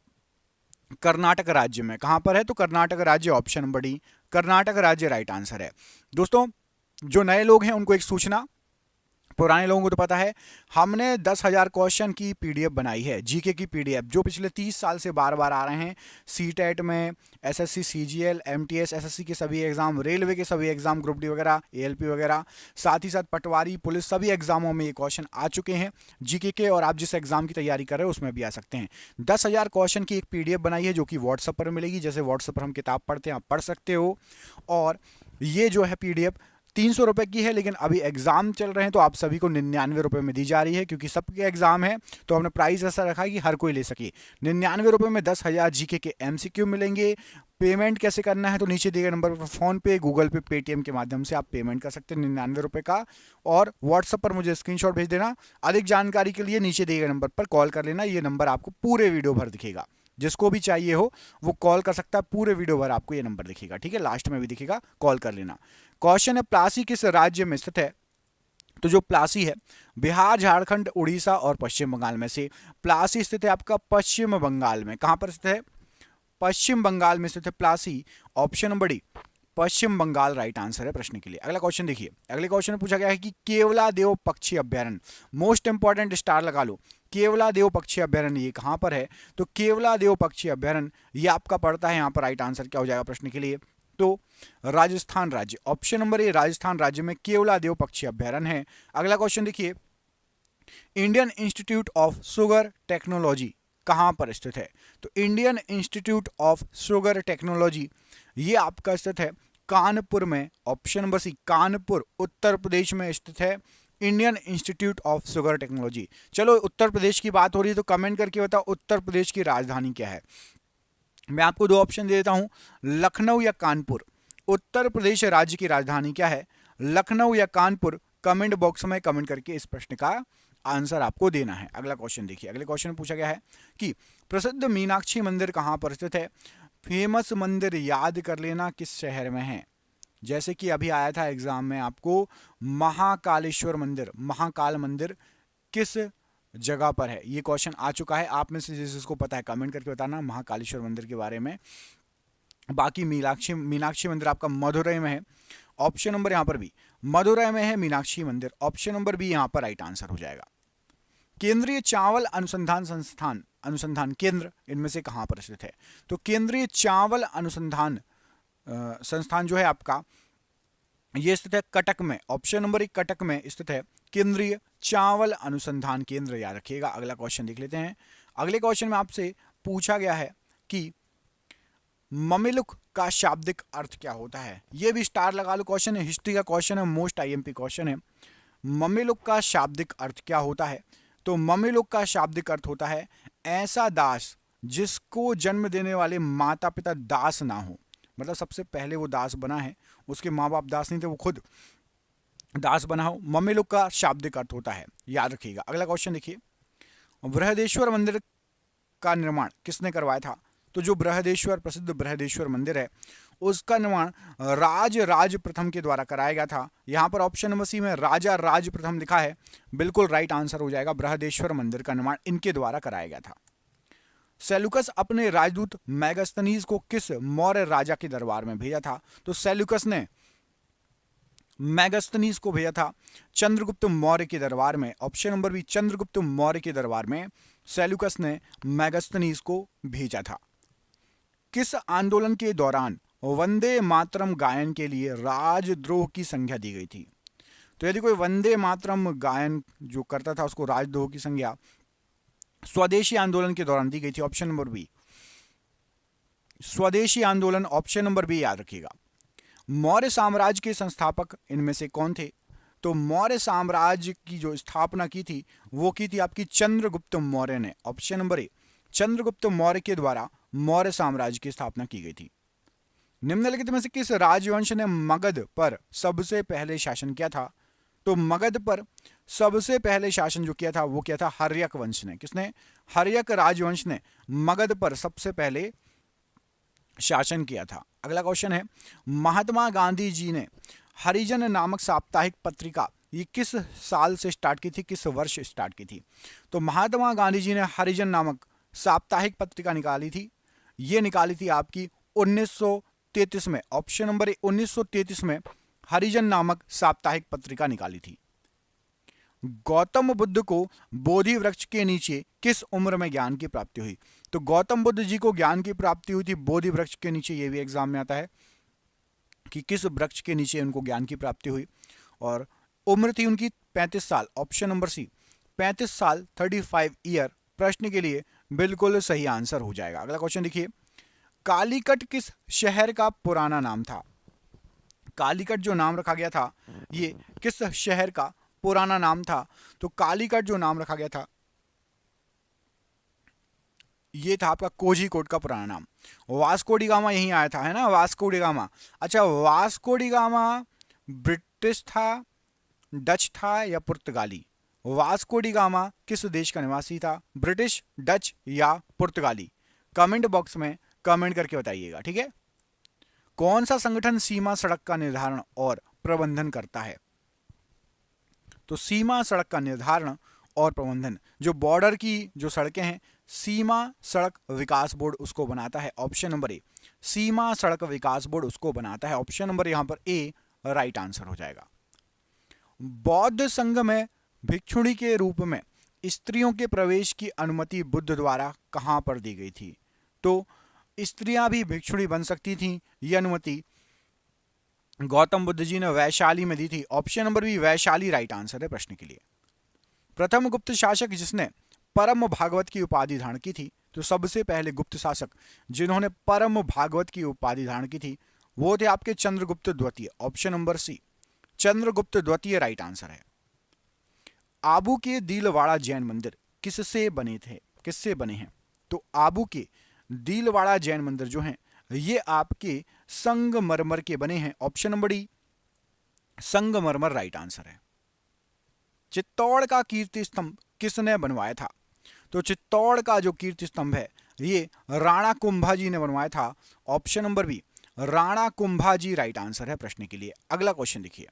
कर्नाटक राज्य में। कहां पर है? तो कर्नाटक राज्य, ऑप्शन नंबर डी कर्नाटक राज्य राइट आंसर है। दोस्तों जो नए लोग हैं उनको एक सूचना, पुराने लोगों को तो पता है, हमने 10,000 क्वेश्चन की पीडीएफ बनाई है, जीके की पीडीएफ, जो पिछले 30 साल से बार बार आ रहे हैं। सीटेट में, एसएससी, सीजीएल, एमटीएस, एसएससी के सभी एग्जाम, रेलवे के सभी एग्जाम, ग्रुप डी वगैरह, एएलपी वगैरह, साथ ही साथ पटवारी, पुलिस, सभी एग्जामों में ये क्वेश्चन आ चुके हैं जीके के, और आप जिस एग्जाम की तैयारी कर रहे हो उसमें भी आ सकते हैं। 10,000 क्वेश्चन की एक पीडीएफ बनाई है जो कि व्हाट्सएप पर मिलेगी, जैसे व्हाट्सएप पर हम किताब पढ़ते हैं आप पढ़ सकते हो। और ये जो है पीडीएफ 300 रुपए की है, लेकिन अभी एग्जाम चल रहे हैं तो आप सभी को 99 रुपए में दी जा रही है, क्योंकि सबके एग्जाम है तो हमने प्राइस ऐसा रखा है कि हर कोई ले सके। 99 रुपए में 10,000 जीके के एमसीक्यू मिलेंगे। पेमेंट कैसे करना है? तो नीचे दिए गए नंबर पर फोन पे, गूगल पे, पेटीएम के माध्यम से आप पेमेंट कर सकते हैं 99 रुपए का, और व्हाट्सएप पर मुझे स्क्रीनशॉट भेज देना। अधिक जानकारी के लिए नीचे दिए गए नंबर पर कॉल कर लेना, ये नंबर आपको पूरे वीडियो भर दिखेगा, जिसको भी चाहिए हो वो कॉल कर सकता है, पूरे वीडियो भर आपको ये नंबर दिखेगा, ठीक है, लास्ट में भी दिखेगा, कॉल कर लेना। क्वेश्चन है, प्लासी किस राज्य में स्थित है? तो जो प्लासी है बिहार, झारखंड, उड़ीसा और पश्चिम बंगाल में से प्लासी स्थित है आपका पश्चिम बंगाल में। कहां पर स्थित है? पश्चिम बंगाल में स्थित है प्लासी, ऑप्शन नंबर डी पश्चिम बंगाल राइट आंसर है प्रश्न के लिए। अगला क्वेश्चन देखिए, अगले क्वेश्चन में पूछा गया है कि केवलादेव पक्षी अभ्यारण्य, मोस्ट इंपॉर्टेंट, स्टार लगा लो, केवलादेव पक्षी अभ्यारण्य ये कहां पर है? तो केवलादेव पक्षी अभ्यारण्य ये आपका पड़ता है, यहां पर राइट आंसर क्या हो जाएगा प्रश्न के लिए? तो राजस्थान राज्य, ऑप्शन नंबर ए राजस्थान राज्य में केवलादेव पक्षी अभ्यारण्य है। अगला क्वेश्चन देखिए, Indian institute of sugar technology कहां पर स्थित है? तो Indian institute of sugar technology ये आपका स्थित है कानपुर में, ऑप्शन नंबर सी कानपुर उत्तर प्रदेश में स्थित है Indian institute of sugar technology. चलो उत्तर प्रदेश की बात हो रही है तो कमेंट करके बताओ उत्तर प्रदेश की राजधानी क्या है। मैं आपको दो ऑप्शन दे देता हूं, लखनऊ या कानपुर। उत्तर प्रदेश राज्य की राजधानी क्या है, लखनऊ या कानपुर? कमेंट बॉक्स में कमेंट करके इस प्रश्न का आंसर आपको देना है। अगला क्वेश्चन देखिए, अगले क्वेश्चन में पूछा गया है कि प्रसिद्ध मीनाक्षी मंदिर कहाँ पर स्थित है। फेमस मंदिर याद कर लेना किस शहर में है। जैसे कि अभी आया था एग्जाम में आपको महाकालेश्वर मंदिर, महाकाल मंदिर किस जगह पर है, ये क्वेश्चन आ चुका है। आप में से जिसको पता है कमेंट करके बताना महाकालेश्वर मंदिर के बारे में। बाकी मीनाक्षी मंदिर आपका मदुरई में है, ऑप्शन नंबर यहाँ पर बी, मदुरई में है मीनाक्षी मंदिर, ऑप्शन नंबर बी यहाँ पर राइट आंसर हो जाएगा। केंद्रीय चावल अनुसंधान संस्थान, अनुसंधान केंद्र इनमें से कहां पर स्थित है। तो केंद्रीय चावल अनुसंधान संस्थान जो है आपका ये स्थित है कटक में, ऑप्शन नंबर 1 कटक में स्थित है केंद्रीय चावल अनुसंधान केंद्र, याद रखिएगा। अगला क्वेश्चन देख लेते हैं। अगले क्वेश्चन में आपसे पूछा गया है कि ममेलुक का शाब्दिक अर्थ क्या होता है। यह भी स्टार लगा लो क्वेश्चन है, हिस्ट्री का क्वेश्चन है, मोस्ट आईएमपी क्वेश्चन है। ममेलुक का शाब्दिक अर्थ क्या होता है। तो ममेलुक का शाब्दिक अर्थ होता है ऐसा दास जिसको जन्म देने वाले माता पिता दास ना हो, मतलब सबसे पहले वो दास बना है, उसके माँ बाप दास नहीं थे, वो खुद दास बना हो। ममेलुक का शाब्दिक अर्थ होता है, याद रखिएगा। अगला क्वेश्चन देखिए, बृहदेश्वर मंदिर का निर्माण किसने करवाया था। तो जो बृहदेश्वर, प्रसिद्ध बृहदेश्वर मंदिर है, उसका निर्माण राज प्रथम के द्वारा कराया गया था। यहां पर ऑप्शन नंबर सी में राजा राज प्रथम लिखा है, बिल्कुल राइट आंसर हो जाएगा। बृहदेश्वर मंदिर का निर्माण इनके द्वारा कराया गया था। सेल्यूकस अपने राजदूत मैगस्थनीज को किस मौर्य राजा के दरबार में भेजा था। तो सेल्यूकस ने मैगस्थनीज को भेजा था चंद्रगुप्त मौर्य के दरबार में, option number B, Chandragupta Maurya के दरबार में सेल्यूकस ने मैगस्थनीज को भेजा था। किस आंदोलन के दौरान वंदे मातरम गायन के लिए राजद्रोह की संज्ञा दी गई थी। तो यदि कोई वंदे मातरम गायन जो करता था उसको राजद्रोह की संज्ञा स्वदेशी आंदोलन के दौरान दी गई थी, ऑप्शन नंबर बी, स्वदेशी आंदोलन, ऑप्शन नंबर बी याद रखिएगा। मौर्य साम्राज्य के संस्थापक इनमें से कौन थे। तो मौर्य साम्राज्य की जो स्थापना की थी वो की थी आपकी चंद्रगुप्त मौर्य ने, option number A, Chandragupta Maurya के द्वारा मौर्य साम्राज्य की स्थापना की गई थी। निम्नलिखित में से किस राजवंश ने मगध पर सबसे पहले शासन किया था। तो मगध पर सबसे पहले शासन जो किया था वो किया था हर्यक वंश ने। किसने। हर्यक राजवंश ने मगध पर सबसे पहले शासन किया था। अगला क्वेश्चन है, महात्मा गांधी जी ने हरिजन नामक साप्ताहिक पत्रिका ये किस साल से स्टार्ट की थी, किस वर्ष स्टार्ट की थी। तो महात्मा गांधी जी ने हरिजन नामक साप्ताहिक पत्रिका निकाली थी, ये निकाली थी आपकी 1933 में, ऑप्शन नंबर 1933 में हरिजन नामक साप्ताहिक पत्रिका निकाली थी। गौतम बुद्ध को बोधि वृक्ष के नीचे किस उम्र में ज्ञान की प्राप्ति हुई। तो गौतम बुद्ध जी को ज्ञान की प्राप्ति हुई थी बोधि वृक्ष के नीचे, ये भी एग्जाम में आता है कि किस वृक्ष के नीचे उनको ज्ञान की प्राप्ति हुई, और उम्र थी उनकी 35 साल, ऑप्शन नंबर सी 35 साल, 35 ईयर, प्रश्न के लिए बिल्कुल सही आंसर हो जाएगा। अगला क्वेश्चन देखिए, कालीकट किस शहर का पुराना नाम था। कालीकट जो नाम रखा गया था ये किस शहर का पुराना नाम था। तो कालीकट जो नाम रखा गया था ये था आपका कोझीकोड का पुराना नाम। वास्को डी गामा यहीं आया था, है ना, वास्को डी गामा। अच्छा, वास्को डी गामा ब्रिटिश था, डच था या पुर्तगाली। वास्को डी गामा किस देश का निवासी था, ब्रिटिश, डच या पुर्तगाली। कमेंट बॉक्स में कमेंट करके बताइएगा, ठीक है। कौन सा संगठन सीमा सड़क का निर्धारण और प्रबंधन करता है। तो सीमा सड़क का निर्धारण और प्रबंधन, जो बॉर्डर की जो सड़कें हैं, सीमा सड़क विकास बोर्ड उसको बनाता है, ऑप्शन नंबर ए, सीमा सड़क विकास बोर्ड उसको बनाता है, ऑप्शन नंबर यहां पर ए राइट आंसर हो जाएगा। बौद्ध संघ में भिक्षुणी के रूप में स्त्रियों के प्रवेश की अनुमति बुद्ध द्वारा कहां पर दी गई थी। तो स्त्रियां भी भिक्षुणी बन सकती थीं, यह अनुमति गौतम बुद्ध जी ने वैशाली में दी थी, option number B Vaishali right answer है प्रश्न के लिए। प्रथम गुप्त शासक जिसने परम भागवत की उपाधि धारण की थी। तो सबसे पहले गुप्त शासक जिन्होंने परम भागवत की उपाधि धारण की थी वो थे आपके चंद्रगुप्त द्वितीय, ऑप्शन नंबर सी चंद्रगुप्त द्वितीय राइट आंसर है। आबू के दीलवाड़ा जैन मंदिर किससे बने थे, किससे बने हैं। तो आबू के दीलवाड़ा जैन मंदिर जो हैं ये आपके संगमरमर के बने हैं, ऑप्शन नंबर डी संगमरमर राइट आंसर है। चित्तौड़ का कीर्ति स्तंभ किसने बनवाया था? तो चित्तौड़ का जो कीर्ति स्तंभ है ये राणा कुंभाजी ने बनवाया था। Option number B, Rana Kumbhaji right answer है प्रश्न के लिए। अगला क्वेश्चन देखिए,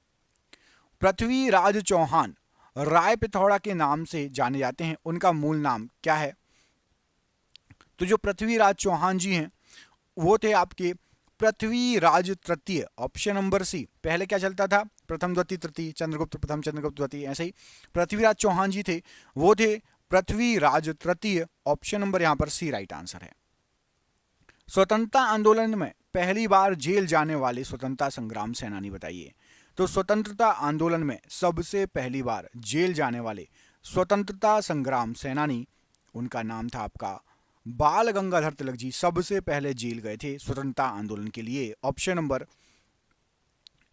पृथ्वीराज चौहान राय पिथौड़ा के नाम से जाने जाते हैं, उनका मूल नाम क्या है? तो जो पृथ्वीराज चौहान जी हैं वो थे आपके पृथ्वीराज तृतीय। ऑप्शन नंबर सी, पहले क्या चलता था? प्रथम द्वितीय तृतीय, चंद्रगुप्त प्रथम चंद्रगुप्त द्वितीय, ऐसे ही पृथ्वीराज चौहान जी थे वो थे पृथ्वीराज तृतीय। ऑप्शन नंबर यहां पर सी राइट आंसर है। स्वतंत्रता आंदोलन में पहली बार जेल जाने वाले स्वतंत्रता संग्राम सेनानी बताइए। तो स्वतंत्रता आंदोलन में सबसे पहली बार जेल जाने वाले स्वतंत्रता संग्राम सेनानी, उनका नाम था आपका बाल गंगाधर तिलक जी। सबसे पहले जेल गए थे स्वतंत्रता आंदोलन के लिए। ऑप्शन नंबर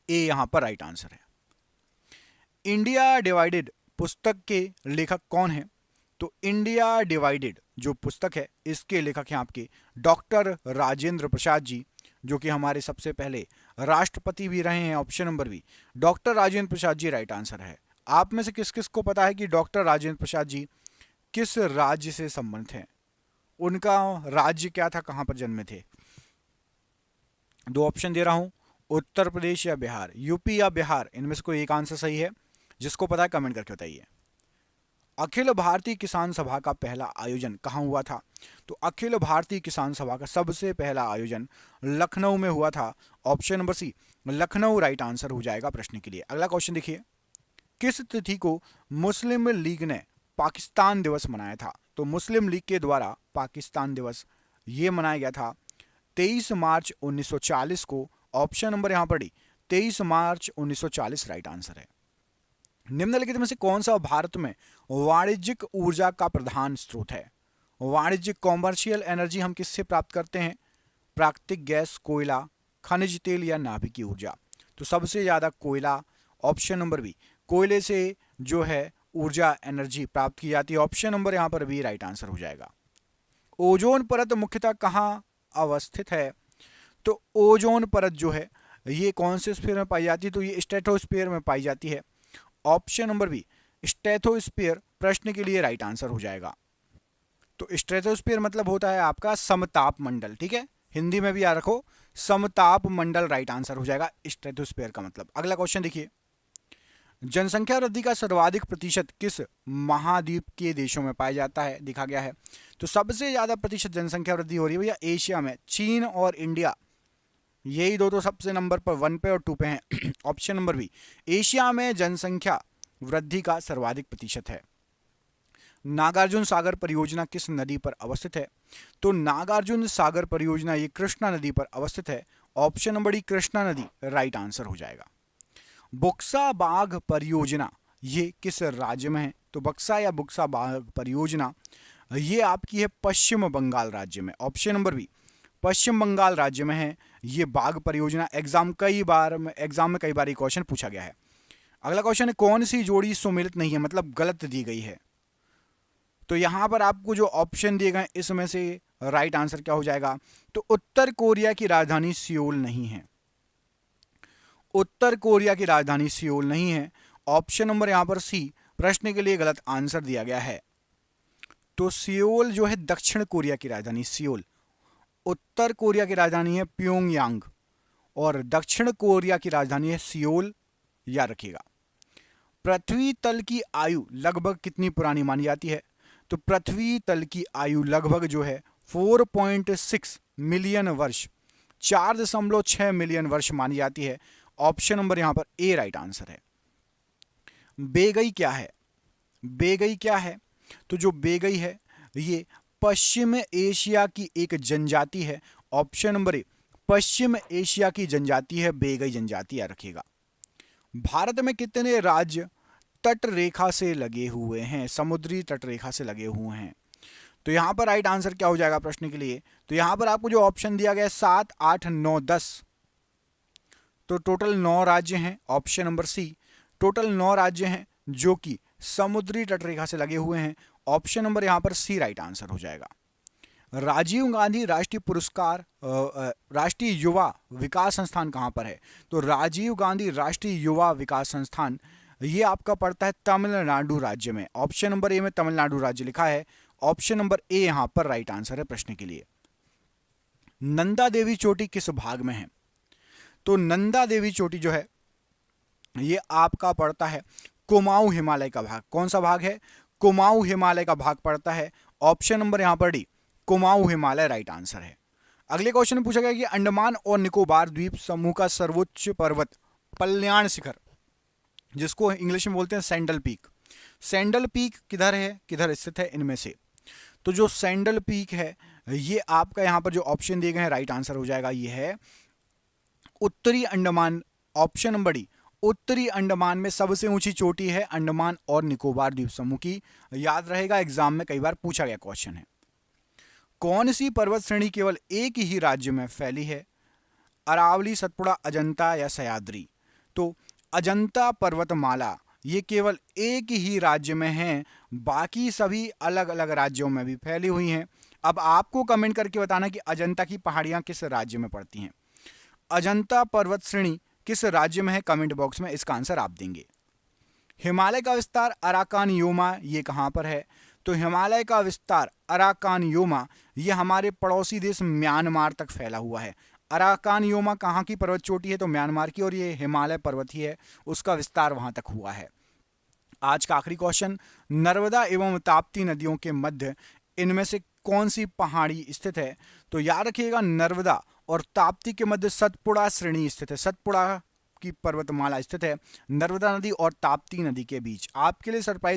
ए यहां पर राइट आंसर है। इंडिया डिवाइडेड पुस्तक के लेखक कौन है? तो इंडिया डिवाइडेड जो पुस्तक है इसके लेखक हैं आपके डॉक्टर राजेंद्र प्रसाद जी, जो कि हमारे सबसे पहले राष्ट्रपति भी रहे हैं। Option number B, doctor Rajendra Prasad ji right answer है। आप में से किस किस को पता है कि डॉक्टर राजेंद्र प्रसाद जी किस राज्य से संबंधित हैं? उनका राज्य क्या था, कहां पर जन्मे थे? दो ऑप्शन दे रहा हूं, उत्तर प्रदेश या बिहार, यूपी या बिहार, इनमें से कोई एक आंसर सही है। जिसको पता है कमेंट करके बताइए। अखिल भारतीय किसान सभा का पहला आयोजन कहां हुआ था? तो अखिल भारतीय किसान सभा का सबसे पहला आयोजन लखनऊ में हुआ था। Option number C, Lucknow right answer हो जाएगा प्रश्न के लिए। अगला क्वेश्चन देखिए, किस तिथि को मुस्लिम लीग ने पाकिस्तान दिवस मनाया था? तो मुस्लिम लीग के द्वारा पाकिस्तान दिवस ये मनाया गया था 23 मार्च 1940 को। ऑप्शन नंबर यहां पर डी, 23 मार्च 1940 राइट आंसर है। निम्नलिखित में से कौन सा भारत में वाणिज्यिक ऊर्जा का प्रधान स्रोत है? वाणिज्यिक कॉमर्शियल एनर्जी हम किससे प्राप्त करते हैं? प्राकृतिक गैस, कोयला, खनिज तेल या नाभिकीय ऊर्जा? तो सबसे ज्यादा कोयला। ऑप्शन नंबर बी, कोयले से जो है ऊर्जा एनर्जी प्राप्त की जाती है। ऑप्शन नंबर यहां पर बी राइट आंसर हो जाएगा। ओजोन परत मुख्यतः कहां अवस्थित है? तो ओजोन परत जो है ये कौन से स्फीयर में पाई जाती है? तो ये स्ट्रेटोस्फीयर में पाई जाती है। ऑप्शन नंबर बी, स्ट्रेटोस्फीयर प्रश्न के लिए राइट आंसर हो जाएगा। तो स्ट्रेटोस्फीयर मतलब होता है आपका समताप मंडल, ठीक है, हिंदी में भी याद रखो, समताप मंडल राइट आंसर हो जाएगा स्ट्रेटोस्फीयर का मतलब। अगला क्वेश्चन देखिए, जनसंख्या वृद्धि का सर्वाधिक प्रतिशत किस महाद्वीप के देशों में पाया जाता है? दिखा गया है। तो सबसे ज्यादा प्रतिशत जनसंख्या वृद्धि हो रही है भैया एशिया में, चीन और इंडिया, यही दो तो सबसे नंबर पर 1 पे और 2 पे हैं। ऑप्शन नंबर बी, एशिया में जनसंख्या वृद्धि का सर्वाधिक प्रतिशत है। नागार्जुन सागर परियोजना किस नदी पर अवस्थित है? तो नागार्जुन सागर परियोजना ये कृष्णा नदी पर अवस्थित है। ऑप्शन नंबर डी, कृष्णा नदी राइट आंसर हो जाएगा। बुक्सा बाघ परियोजना ये किस राज्य में है? तो बक्सा या बुक्सा बाघ परियोजना ये आपकी है पश्चिम बंगाल राज्य में। ऑप्शन नंबर बी, पश्चिम बंगाल राज्य में है ये बाघ परियोजना। एग्जाम में कई बार ये क्वेश्चन पूछा गया है। अगला क्वेश्चन है, कौन सी जोड़ी सुमेलित नहीं है, मतलब गलत दी गई है? तो यहां पर आपको जो ऑप्शन दिए गए इसमें से राइट आंसर क्या हो जाएगा? तो उत्तर कोरिया की राजधानी सियोल नहीं है। उत्तर कोरिया की राजधानी सियोल नहीं है। ऑप्शन नंबर यहां पर सी प्रश्न के लिए गलत आंसर दिया गया है। तो सियोल जो है दक्षिण कोरिया की राजधानी सियोल, उत्तर कोरिया की राजधानी है प्योंगयांग और दक्षिण कोरिया की राजधानी है सियोल, याद रखिएगा। पृथ्वी तल की आयु लगभग कितनी पुरानी मानी जाती है? तो पृथ्वी तल की आयु लगभग जो है 4.6 मिलियन वर्ष, 4.6 मिलियन वर्ष मानी जाती है। ऑप्शन नंबर यहां पर ए राइट आंसर है। बेगई क्या है? बेगई क्या है? तो जो बेगई है ये पश्चिम एशिया की एक जनजाति है। Option number A, Paschim Asia की जनजाति है बेगई जनजाति, याद रखिएगा। भारत में कितने राज्य तट रेखा से लगे हुए हैं? समुद्री तट रेखा से लगे हुए हैं। तो यहां पर राइट आंसर क्या हो जाएगा प्रश्न के लिए? तो यहां पर आपको जो ऑप्शन दिया गया 7, 8, 9, 10, तो टोटल 9 राज्य हैं। ऑप्शन नंबर सी, टोटल 9 राज्य हैं जो कि समुद्री तटरेखा से लगे हुए हैं। ऑप्शन नंबर यहां पर सी राइट आंसर हो जाएगा। राजीव गांधी राष्ट्रीय पुरस्कार राष्ट्रीय युवा विकास संस्थान कहां पर है? तो राजीव गांधी राष्ट्रीय युवा विकास संस्थान ये आपका पड़ता है तमिलनाडु राज्य में। ऑप्शन नंबर ए में तमिलनाडु राज्य लिखा है। ऑप्शन नंबर ए यहां पर राइट आंसर है प्रश्न के लिए। नंदा देवी चोटी किस भाग में है? तो नंदा देवी चोटी जो है ये आपका पड़ता है कुमाऊं हिमालय का भाग। कौन सा भाग है? कुमाऊं हिमालय का भाग पड़ता है। ऑप्शन नंबर यहां पर D, Kumaon Himalaya right answer है। अगले क्वेश्चन में पूछा गया कि अंडमान और निकोबार द्वीप समूह का सर्वोच्च पर्वत कल्याण शिखर, जिसको इंग्लिश में बोलते हैं सैंडल पीक, सैंडल पीक किधर है, किधर स्थित है इनमें से? तो जो सैंडल पीक है ये आपका यहां पर जो ऑप्शन दिए गए हैं राइट आंसर हो जाएगा, ये है उत्तरी अंडमान। ऑप्शन नंबर डी, उत्तरी अंडमान में सबसे ऊंची चोटी है अंडमान और निकोबार द्वीप समूह की। याद रहेगा, एग्जाम में कई बार पूछा गया क्वेश्चन है। कौन सी पर्वत श्रेणी केवल एक ही राज्य में फैली है? अरावली, सतपुड़ा, अजंता या सह्याद्री? तो अजंता पर्वतमाला ये केवल एक ही राज्य में है, बाकी सभी अलग अलग राज्यों में भी फैली हुई हैं। अब आपको कमेंट करके बताना कि अजंता की पहाड़ियां किस राज्य में पड़ती हैं। अजंता पर्वत श्रेणी किस राज्य में है, कमेंट बॉक्स में इसका आंसर आप देंगे। हिमालय का विस्तार अराकानयोमा ये कहां पर है? तो हिमालय का विस्तार अराकानयोमा ये हमारे पड़ोसी देश म्यांमार तक फैला हुआ है। अराकानयोमा कहाँ की पर्वत चोटी है? तो म्यांमार की, और ये हिमालय पर्वत ही है, उसका विस्तार वहां तक हुआ है। आज का आखिरी क्वेश्चन, नर्मदा एवं ताप्ती नदियों के मध्य इनमें से कौन सी पहाड़ी स्थित है? तो याद रखिएगा, नर्मदा और ताप्ती के मध्य सतपुड़ा श्रेणी स्थित है, सतपुड़ा की पर्वतमाला स्थित है नर्मदा नदी और ताप्ती नदी के बीच। आपके लिए सरप्राइज